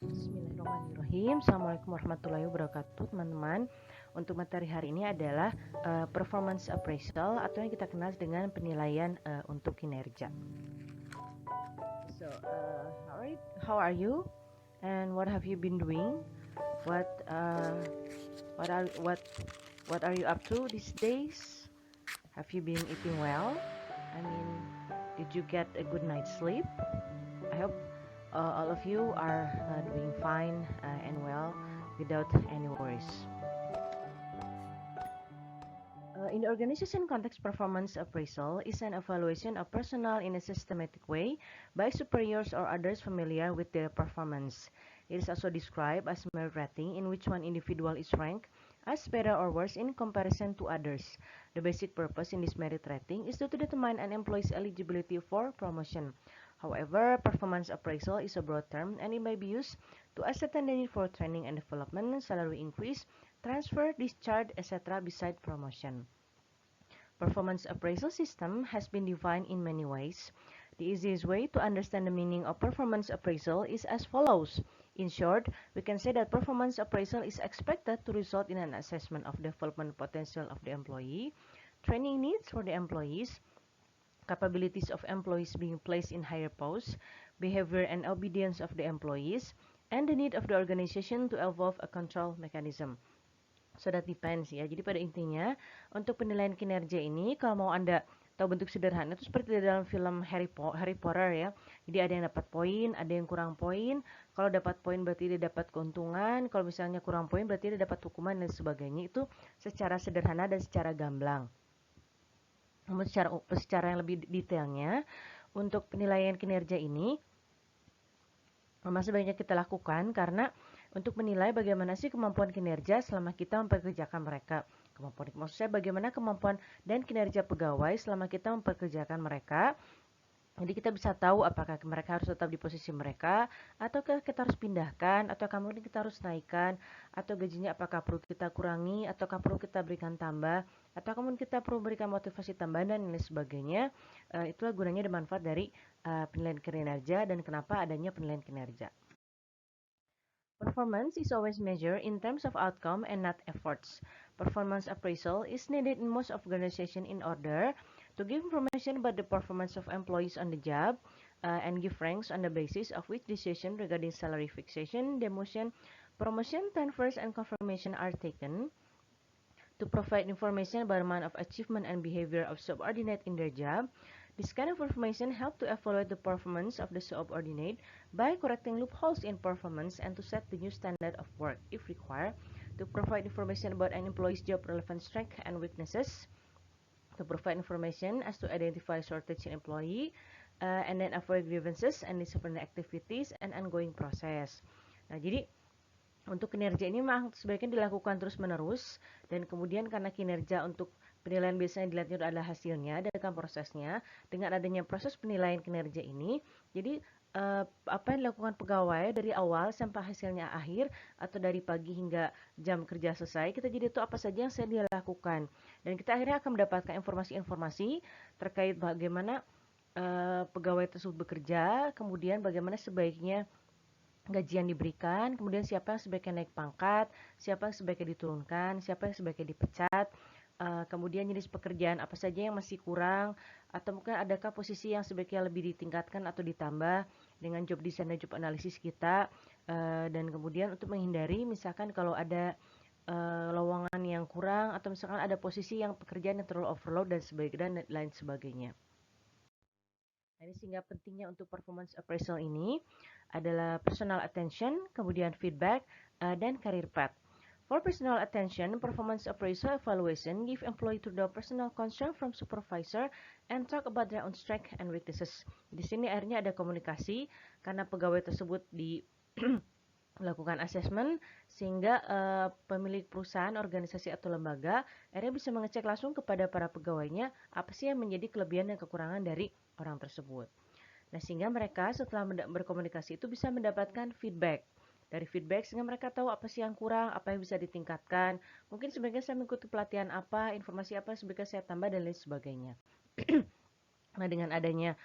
Bismillahirrahmanirrahim. Assalamualaikum warahmatullahi wabarakatuh, teman-teman. Untuk materi hari ini adalah performance appraisal atau yang kita kenal dengan penilaian untuk kinerja. So, how are you? And what have you been doing? What are you up to these days? Have you been eating well? I mean, did you get a good night's sleep? I hope all of you are doing fine and well without any worries. In the organization context, performance appraisal is an evaluation of personnel in a systematic way by superiors or others familiar with their performance. It is also described as merit rating, in which one individual is ranked as better or worse in comparison to others. The basic purpose in this merit rating is to determine an employee's eligibility for promotion. However, performance appraisal is a broad term and it may be used to ascertain the need for training and development, salary increase, transfer, discharge, etc. beside promotion. Performance appraisal system has been defined in many ways. The easiest way to understand the meaning of performance appraisal is as follows. In short, we can say that performance appraisal is expected to result in an assessment of development potential of the employee, training needs for the employees, capabilities of employees being placed in higher posts, behavior and obedience of the employees, and the need of the organization to evolve a control mechanism. So that depends ya. Jadi pada intinya untuk penilaian kinerja ini kalau mau Anda tahu bentuk sederhana itu seperti di dalam film Harry Potter ya. Jadi ada yang dapat poin, ada yang kurang poin. Kalau dapat poin berarti dia dapat keuntungan, kalau misalnya kurang poin berarti dia dapat hukuman dan sebagainya. Itu secara sederhana dan secara gamblang. Namun secara yang lebih detailnya untuk penilaian kinerja ini masih banyak kita lakukan karena untuk menilai bagaimana sih kemampuan kinerja selama kita mempekerjakan mereka. Maksud saya bagaimana kemampuan dan kinerja pegawai selama kita mempekerjakan mereka. Jadi kita bisa tahu apakah mereka harus tetap di posisi mereka, atau kita harus pindahkan, atau kemudian kita harus naikkan, atau gajinya apakah perlu kita kurangi, ataukah perlu kita berikan tambah, atau kemudian kita perlu berikan motivasi tambahan dan lain sebagainya. Itulah gunanya dan manfaat dari penilaian kinerja dan kenapa adanya penilaian kinerja. Performance is always measured in terms of outcome and not efforts. Performance appraisal is needed in most organizations in order to give information about the performance of employees on the job and give ranks on the basis of which decision regarding salary fixation, demotion, promotion, transfers, and confirmation are taken. To provide information about amount of achievement and behavior of subordinate in their job. This kind of information help to evaluate the performance of the subordinate by correcting loopholes in performance and to set the new standard of work if required. To provide information about an employee's job relevant strengths and weaknesses. To provide information as to identify shortage in employee and then avoid grievances and disciplinary activities and ongoing process. Nah, jadi untuk kinerja ini memang sebaiknya dilakukan terus-menerus dan kemudian karena kinerja untuk penilaian biasanya dilihatnya adalah hasilnya dan prosesnya. Dengan adanya proses penilaian kinerja ini, jadi apa yang dilakukan pegawai dari awal sampai hasilnya akhir atau dari pagi hingga jam kerja selesai, kita jadi tahu apa saja yang saya lakukan dan kita akhirnya akan mendapatkan informasi-informasi terkait bagaimana pegawai tersebut bekerja, kemudian bagaimana sebaiknya gajian diberikan, kemudian siapa yang sebaiknya naik pangkat, siapa yang sebaiknya diturunkan, siapa yang sebaiknya dipecat, kemudian jenis pekerjaan apa saja yang masih kurang, atau mungkin adakah posisi yang sebaiknya lebih ditingkatkan atau ditambah dengan job design dan job analisis kita, dan kemudian untuk menghindari misalkan kalau ada lowongan yang kurang atau misalkan ada posisi yang pekerjaan yang terlalu overload dan lain sebagainya. Nah, sehingga pentingnya untuk performance appraisal ini adalah personal attention, kemudian feedback, dan career path. For personal attention, performance appraisal evaluation give employee to the personal concern from supervisor and talk about their own strength and weaknesses. Di sini akhirnya ada komunikasi karena pegawai tersebut di melakukan assessment sehingga pemilik perusahaan, organisasi atau lembaga akhirnya bisa mengecek langsung kepada para pegawainya apa sih yang menjadi kelebihan dan kekurangan dari orang tersebut. Nah, sehingga mereka setelah berkomunikasi itu bisa mendapatkan feedback. Dari feedback sehingga mereka tahu apa sih yang kurang, apa yang bisa ditingkatkan. Mungkin sebaiknya saya mengikuti pelatihan apa, informasi apa sebaiknya saya tambah dan lain sebagainya. Nah, dengan adanya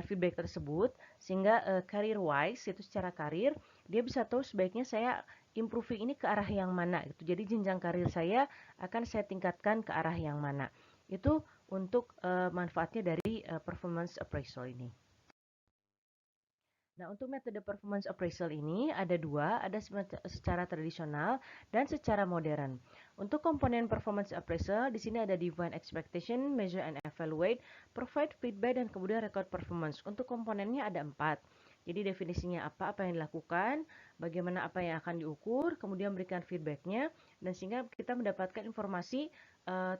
feedback tersebut, sehingga career wise, itu secara karir, dia bisa tahu sebaiknya saya improving ini ke arah yang mana gitu. Jadi jenjang karir saya akan saya tingkatkan ke arah yang mana. Itu untuk manfaatnya dari performance appraisal ini. Nah, untuk metode performance appraisal ini ada dua, ada secara tradisional dan secara modern. Untuk komponen performance appraisal, di sini ada define expectation, measure and evaluate, provide feedback, dan kemudian record performance. Untuk komponennya ada 4. Jadi definisinya apa yang dilakukan, bagaimana apa yang akan diukur, kemudian berikan feedbacknya, dan sehingga kita mendapatkan informasi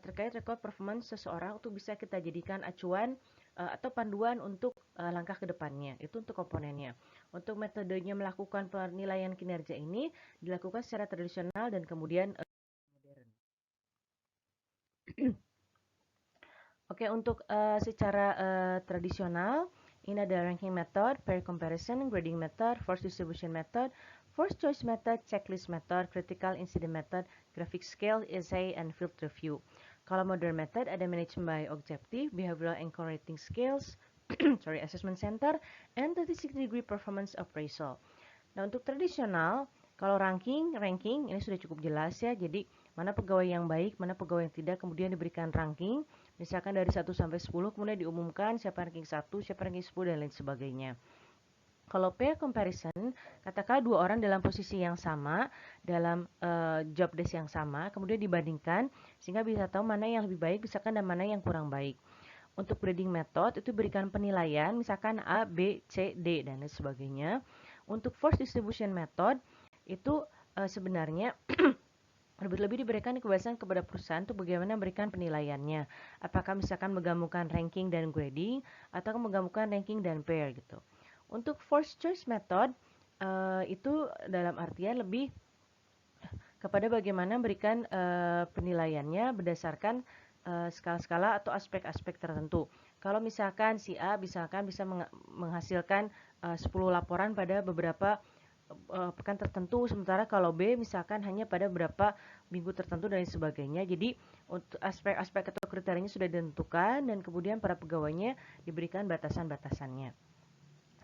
terkait record performance seseorang untuk bisa kita jadikan acuan atau panduan untuk langkah ke depannya. Itu untuk komponennya. Untuk metodenya melakukan penilaian kinerja ini dilakukan secara tradisional dan kemudian modern. Oke, untuk secara tradisional ini ada ranking method, pair comparison, grading method, force distribution method, force choice method, checklist method, critical incident method, graphic scale, essay, and field review. Kalau modern method ada management by objective, behavioral anchor rating scales, assessment center, and 360-degree performance appraisal. Nah, untuk tradisional, kalau ranking ini sudah cukup jelas ya. Jadi, mana pegawai yang baik, mana pegawai yang tidak, kemudian diberikan ranking. Misalkan dari 1 sampai 10, kemudian diumumkan siapa ranking 1, siapa ranking 10, dan lain sebagainya. Kalau pair comparison, katakanlah dua orang dalam posisi yang sama, dalam job desk yang sama, kemudian dibandingkan, sehingga bisa tahu mana yang lebih baik, misalkan, dan mana yang kurang baik. Untuk grading method, itu berikan penilaian, misalkan A, B, C, D, dan lain sebagainya. Untuk force distribution method, itu sebenarnya lebih-lebih diberikan kebebasan kepada perusahaan untuk bagaimana memberikan penilaiannya. Apakah misalkan menggabungkan ranking dan grading, atau menggabungkan ranking dan pair gitu. Untuk force choice method, itu dalam artian lebih kepada bagaimana memberikan penilaiannya berdasarkan skala-skala atau aspek-aspek tertentu. Kalau misalkan si A bisa menghasilkan 10 laporan pada beberapa pekan tertentu, sementara kalau B misalkan hanya pada beberapa minggu tertentu dan lain sebagainya. Jadi untuk aspek-aspek atau kriterianya sudah ditentukan dan kemudian para pegawainya diberikan batasan-batasannya.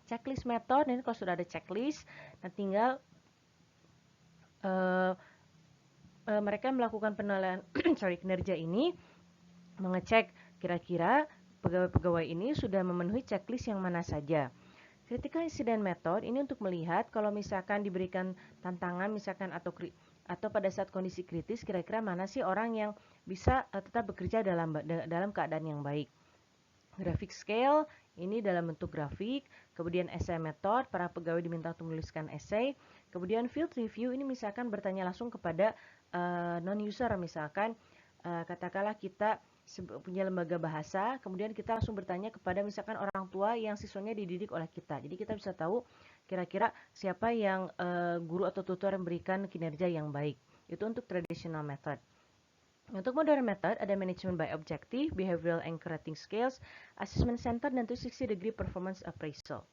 Checklist method, ini kalau sudah ada checklist, nah tinggal mereka melakukan penilaian kinerja ini, mengecek kira-kira pegawai-pegawai ini sudah memenuhi checklist yang mana saja. Critical incident method ini untuk melihat kalau misalkan diberikan tantangan misalkan atau pada saat kondisi kritis, kira-kira mana sih orang yang bisa tetap bekerja dalam keadaan yang baik. Graphic scale ini dalam bentuk grafik, kemudian essay method, para pegawai diminta untuk menuliskan essay, kemudian field review ini misalkan bertanya langsung kepada non-user, misalkan katakanlah kita punya lembaga bahasa, kemudian kita langsung bertanya kepada misalkan orang tua yang siswanya dididik oleh kita. Jadi kita bisa tahu kira-kira siapa yang guru atau tutor yang memberikan kinerja yang baik. Itu untuk traditional method. Untuk modern method ada management by objective, behavioral anchor rating scales, assessment center, dan 360-degree performance appraisal.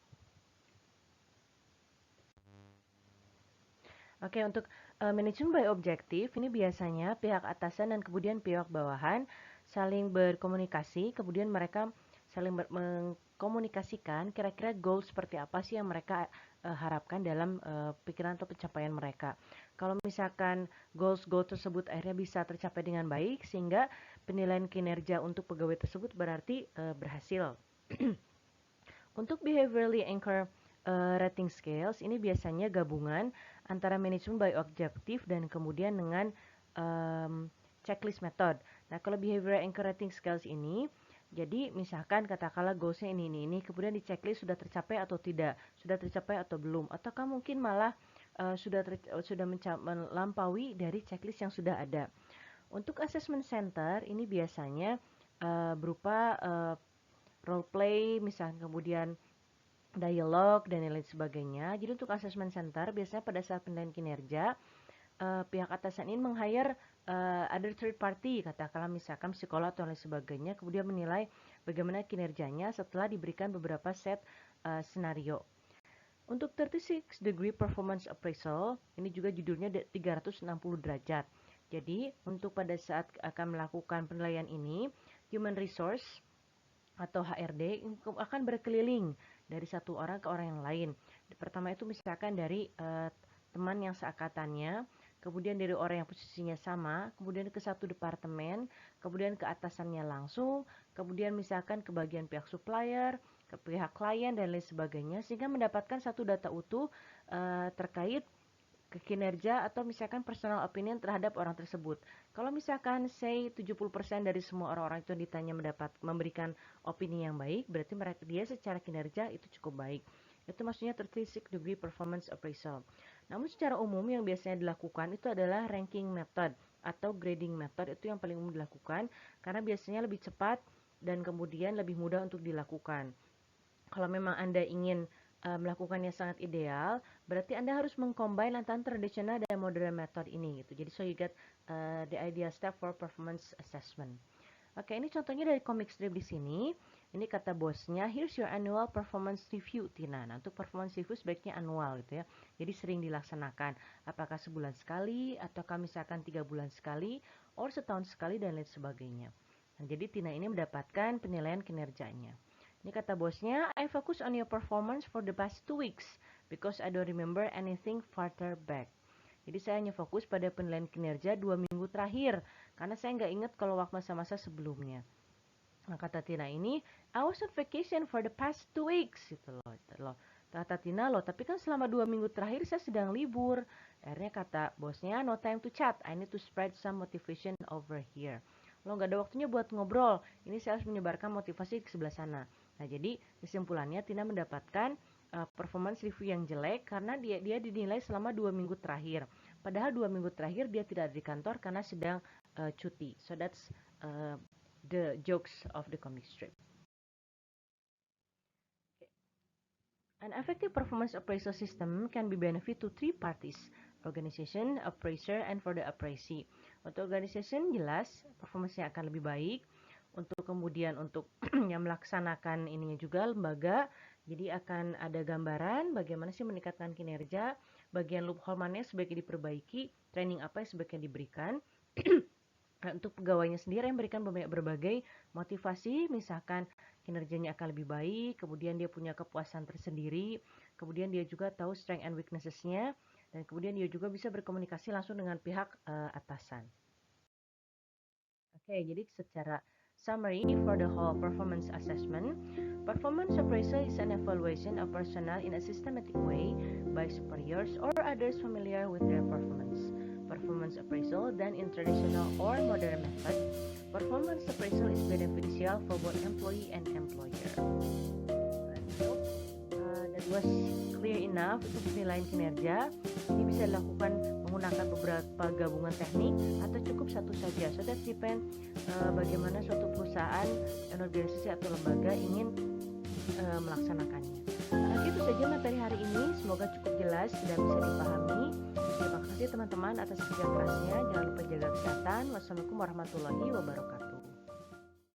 Oke, untuk management by objective ini biasanya pihak atasan dan kemudian pihak bawahan saling berkomunikasi, kemudian mereka saling mengkomunikasikan kira-kira goal seperti apa sih yang mereka harapkan dalam pikiran atau pencapaian mereka. Kalau misalkan goals tersebut akhirnya bisa tercapai dengan baik, sehingga penilaian kinerja untuk pegawai tersebut berarti berhasil. Untuk behaviorally anchor rating scales ini biasanya gabungan antara management by objective dan kemudian dengan checklist method. Nah, kalau behavioral anchor rating scales ini, jadi misalkan katakanlah goalsnya ini, kemudian di checklist sudah tercapai atau tidak, sudah tercapai atau belum, ataukah mungkin malah sudah melampaui dari checklist yang sudah ada. Untuk assessment center ini biasanya berupa role play, misalnya kemudian dialog dan lain sebagainya. Jadi untuk assessment center biasanya pada saat penilaian kinerja pihak atasan ini meng-hire other third party, katakanlah misalkan psikolog atau lain sebagainya, kemudian menilai bagaimana kinerjanya setelah diberikan beberapa set scenario. Untuk 36 degree performance appraisal, ini juga judulnya 360 derajat. Jadi untuk pada saat akan melakukan penilaian ini, human resource atau HRD akan berkeliling dari satu orang ke orang yang lain. Pertama itu misalkan dari teman yang seangkatannya, kemudian dari orang yang posisinya sama, kemudian ke satu departemen, kemudian ke atasannya langsung, kemudian misalkan ke bagian pihak supplier, ke pihak klien dan lain sebagainya, sehingga mendapatkan satu data utuh terkait ke kinerja atau misalkan personal opinion terhadap orang tersebut. Kalau misalkan say 70% dari semua orang-orang itu ditanya memberikan opini yang baik, berarti dia secara kinerja itu cukup baik. Itu maksudnya 36 degree performance appraisal. Namun secara umum yang biasanya dilakukan itu adalah ranking method atau grading method, itu yang paling umum dilakukan karena biasanya lebih cepat dan kemudian lebih mudah untuk dilakukan. Kalau memang Anda ingin melakukannya sangat ideal, berarti Anda harus mengcombine antara tradisional dan modern method ini gitu. Jadi so you get the ideal step for performance assessment. Oke, ini contohnya dari comic strip di sini. Ini kata bosnya, here's your annual performance review, Tina. Nah, untuk performance review sebaiknya annual gitu ya. Jadi sering dilaksanakan. Apakah sebulan sekali, ataukah misalkan 3 bulan sekali, or setahun sekali, dan lain sebagainya. Nah, jadi Tina ini mendapatkan penilaian kinerjanya. Ini kata bosnya, I focus on your performance for the past 2 weeks because I don't remember anything further back. Jadi saya hanya fokus pada penilaian kinerja 2 minggu terakhir karena saya nggak ingat kalau waktu masa-masa sebelumnya. Nah, kata Tina ini, I was on vacation for the past 2 weeks gitu loh. Kata Tina loh, tapi kan selama 2 minggu terakhir saya sedang libur. Akhirnya kata bosnya, no time to chat, I need to spread some motivation over here. Lo nggak ada waktunya buat ngobrol, ini saya harus menyebarkan motivasi ke sebelah sana. Nah, jadi kesimpulannya Tina mendapatkan performance review yang jelek karena dia dinilai selama 2 minggu terakhir. Padahal 2 minggu terakhir dia tidak ada di kantor karena sedang cuti. So that's the jokes of the comic strip. An effective performance appraisal system can be benefit to three parties: organization, appraiser, and for the appraisee. Untuk organization jelas performance-nya akan lebih baik. Untuk kemudian untuk yang melaksanakan ininya juga lembaga, jadi akan ada gambaran bagaimana sih meningkatkan kinerja, bagian loophole mana yang sebaiknya diperbaiki, training apa yang sebaiknya diberikan. Untuk pegawainya sendiri yang memberikan berbagai motivasi, misalkan kinerjanya akan lebih baik, kemudian dia punya kepuasan tersendiri, kemudian dia juga tahu strength and weaknesses-nya, dan kemudian dia juga bisa berkomunikasi langsung dengan pihak atasan. Oke, jadi secara summary for the whole performance assessment, performance appraisal is an evaluation of personnel in a systematic way by superiors or others familiar with their performance. Performance appraisal done in traditional or modern method, performance appraisal is beneficial for both employee and employer. That was clear enough untuk penilaian kinerja. Ini bisa dilakukan menggunakan beberapa gabungan teknik atau cukup satu saja. So that depend bagaimana suatu perusahaan, organisasi atau lembaga ingin melaksanakannya. Nah, itu saja materi hari ini. Semoga cukup jelas dan bisa dipahami. Terima kasih teman-teman atas kerja kerasnya. Jangan lupa jaga kesehatan. Wassalamualaikum warahmatullahi wabarakatuh.